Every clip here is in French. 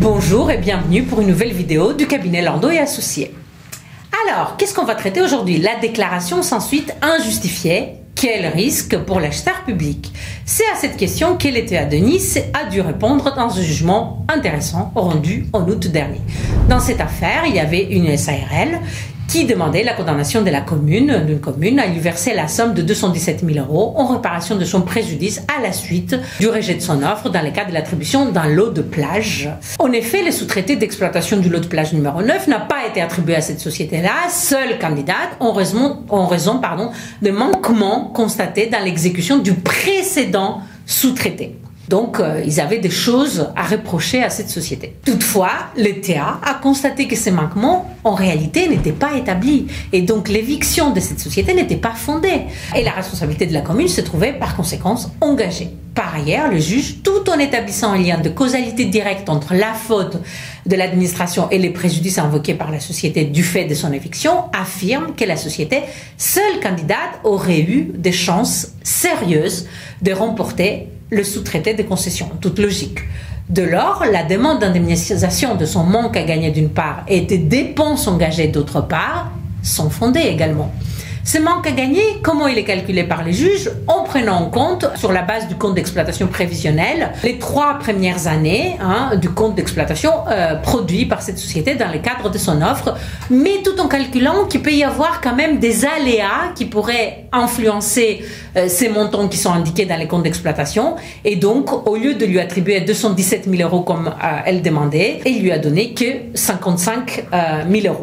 Bonjour et bienvenue pour une nouvelle vidéo du cabinet Landau et Associés. Alors, qu'est-ce qu'on va traiter aujourd'hui? La déclaration sans suite injustifiée. Quel risque pour l'acheteur public? C'est à cette question qu'Eletea Denis a dû répondre dans un jugement intéressant rendu en août dernier. Dans cette affaire, il y avait une SARL qui demandait la condamnation de d'une commune à lui verser la somme de 217 000 € en réparation de son préjudice à la suite du rejet de son offre dans le cadre de l'attribution d'un lot de plage. En effet, le sous-traité d'exploitation du lot de plage numéro 9 n'a pas été attribué à cette société-là, seule candidate, en raison de manquements constatés dans l'exécution du précédent sous-traité. Donc, ils avaient des choses à reprocher à cette société. Toutefois, l'ETA a constaté que ces manquements, en réalité, n'étaient pas établis. Et donc, l'éviction de cette société n'était pas fondée. Et la responsabilité de la commune se trouvait, par conséquent, engagée. Par ailleurs, le juge, tout en établissant un lien de causalité directe entre la faute de l'administration et les préjudices invoqués par la société du fait de son éviction, affirme que la société, seule candidate, aurait eu des chances sérieuses de remporter le sous-traité de concession, en toute logique. De lors, la demande d'indemnisation de son manque à gagner d'une part et des dépenses engagées d'autre part sont fondées également. Ce manque à gagner, comment il est calculé par les juges? En prenant en compte, sur la base du compte d'exploitation prévisionnel, les 3 premières années du compte d'exploitation produit par cette société dans le cadre de son offre, mais tout en calculant qu'il peut y avoir quand même des aléas qui pourraient influencer ces montants qui sont indiqués dans les comptes d'exploitation. Et donc, au lieu de lui attribuer 217 000 € comme elle demandait, il lui a donné que 55 000 €.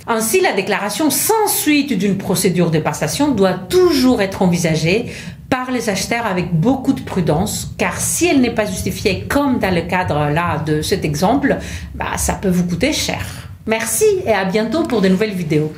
Ainsi, la déclaration sans suite d'une procédure de passation doit toujours être envisagée par les acheteurs avec beaucoup de prudence, car si elle n'est pas justifiée, comme dans le cadre là de cet exemple, ça peut vous coûter cher. Merci et à bientôt pour de nouvelles vidéos.